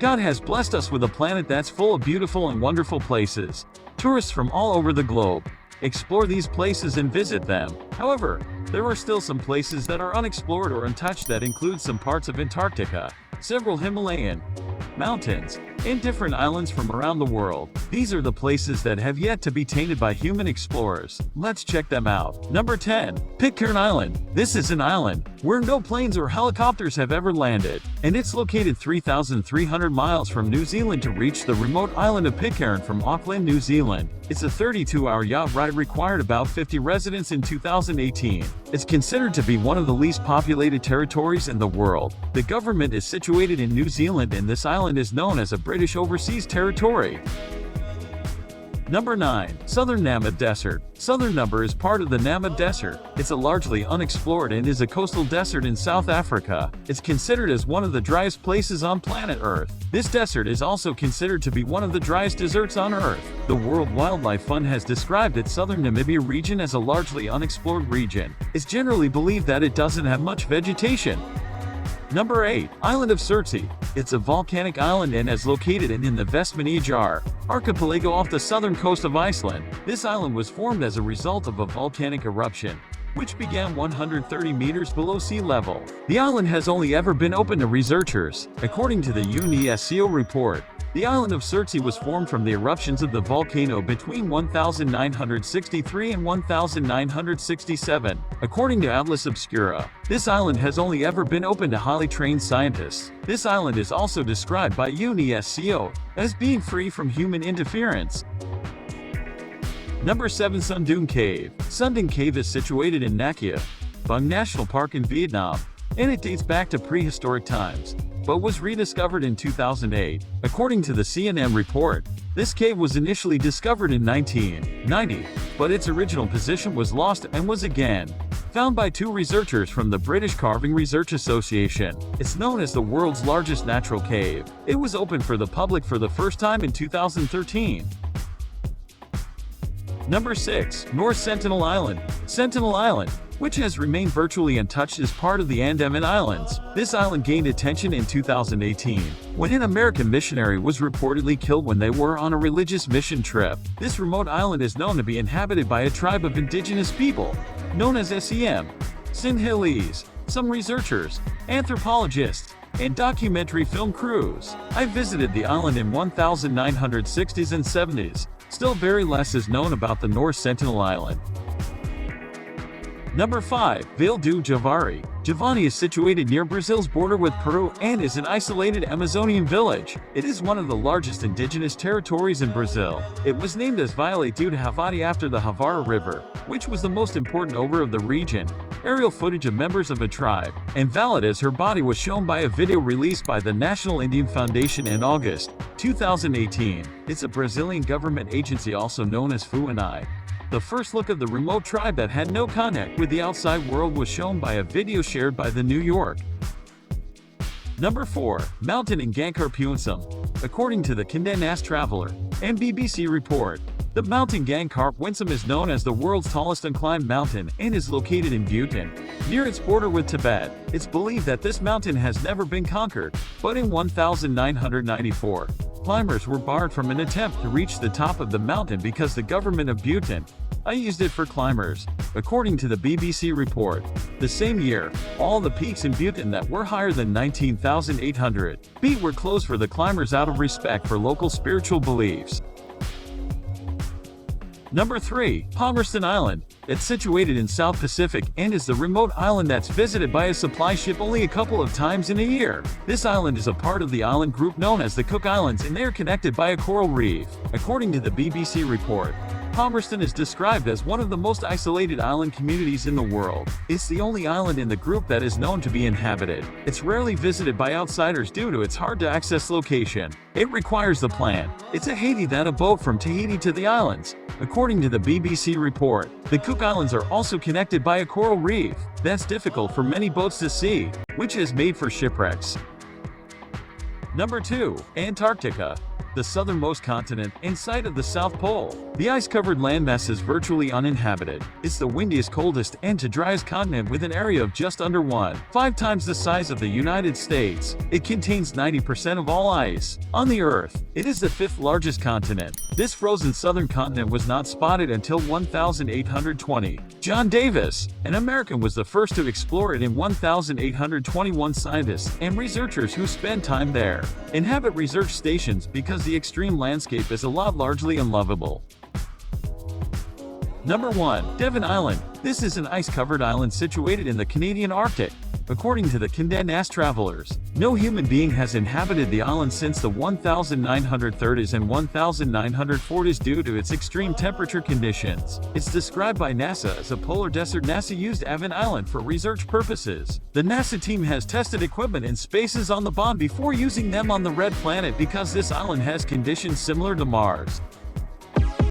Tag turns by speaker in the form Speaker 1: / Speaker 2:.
Speaker 1: God has blessed us with a planet that's full of beautiful and wonderful places. Tourists from all over the globe explore these places and visit them. However, there are still some places that are unexplored or untouched that include some parts of Antarctica, several Himalayan mountains, and different islands from around the world. These are the places that have yet to be tainted by human explorers. Let's check them out. Number 10. Pitcairn Island. This is an island where no planes or helicopters have ever landed, and it's located 3,300 miles from New Zealand to reach the remote island of Pitcairn from Auckland, New Zealand. It's a 32-hour yacht ride required about 50 residents in 2018. It's considered to be one of the least populated territories in the world. The government is situated in New Zealand, and this island is known as a British Overseas Territory. Number 9. Southern Namib Desert. Southern Namib is part of the Namib Desert. It's a largely unexplored and is a coastal desert in South Africa. It's considered as one of the driest places on planet Earth. This desert is also considered to be one of the driest deserts on Earth. The World Wildlife Fund has described its southern Namibia region as a largely unexplored region. It's generally believed that it doesn't have much vegetation. Number 8. Island of Surtsey. It's a volcanic island and is located in the Vestmannaeyjar archipelago off the southern coast of Iceland. This island was formed as a result of a volcanic eruption, which began 130 meters below sea level. The island has only ever been open to researchers. According to the UNESCO report, the island of Surtsey was formed from the eruptions of the volcano between 1963 and 1967. According to Atlas Obscura, this island has only ever been open to highly trained scientists. This island is also described by UNESCO as being free from human interference. Number 7. Sundung Cave. Sundung Cave is situated in Nakia Bung National Park in Vietnam, and it dates back to prehistoric times, but was rediscovered in 2008. According to the CNN report, this cave was initially discovered in 1990, but its original position was lost and was again found by two researchers from the British Carving Research Association. It's known as the world's largest natural cave. It was opened for the public for the first time in 2013. Number 6. North Sentinel Island. Sentinel Island, which has remained virtually untouched, is part of the Andaman Islands. This island gained attention in 2018 when an American missionary was reportedly killed when they were on a religious mission trip. This remote island is known to be inhabited by a tribe of indigenous people known as SEM Sinhalese. Some researchers, anthropologists, and documentary film crews. I visited the island in 1960s and 70s. Still very less is known about the North Sentinel Island. Number 5. Vale do Javari. Javari is situated near Brazil's border with Peru and is an isolated Amazonian village. It is one of the largest indigenous territories in Brazil. It was named as Vale do Javari after the Javara River, which was the most important river of the region. Aerial footage of members of a tribe, and valid as her body, was shown by a video released by the National Indian Foundation in August 2018. It's a Brazilian government agency also known as FUNAI. The first look of the remote tribe that had no contact with the outside world was shown by a video shared by the New York. Number 4. Mountain in Gankarp. According to the Condé Nast Traveler and BBC report, the mountain Gankarp is known as the world's tallest unclimbed mountain and is located in Bhutan, near its border with Tibet. It's believed that this mountain has never been conquered, but in 1994, climbers were barred from an attempt to reach the top of the mountain because the government of Bhutan used it for climbers. According to the BBC report, the same year, all the peaks in Bhutan that were higher than 19,800 feet were closed for the climbers out of respect for local spiritual beliefs. Number 3. Palmerston Island. It's situated in South Pacific and is the remote island that's visited by a supply ship only a couple of times in a year. This island is a part of the island group known as the Cook Islands, and they are connected by a coral reef. According to the BBC report, Palmerston is described as one of the most isolated island communities in the world. It's the only island in the group that is known to be inhabited. It's rarely visited by outsiders due to its hard-to-access location. It requires the plan. It's a Haiti than a boat from Tahiti to the islands. According to the BBC report, the Cook Islands are also connected by a coral reef that's difficult for many boats to see, which is made for shipwrecks. Number 2. Antarctica. the southernmost continent, in sight of the South Pole. The ice-covered landmass is virtually uninhabited. It's the windiest, coldest, and to driest continent with an area of just under 1.5 times the size of the United States. It contains 90% of all ice on the Earth. It is the 5th largest continent. This frozen southern continent was not spotted until 1820. John Davis, an American, was the first to explore it in 1821. Scientists and researchers who spend time there inhabit research stations because the extreme landscape is a lot largely unlovable. Number 1. Devon Island. This is an ice-covered island situated in the Canadian Arctic. According to the Condé Nast Travelers, no human being has inhabited the island since the 1930s and 1940s due to its extreme temperature conditions. It's described by NASA as a polar desert. NASA used Devon Island for research purposes. The NASA team has tested equipment and spaces on the bond before using them on the Red Planet because this island has conditions similar to Mars.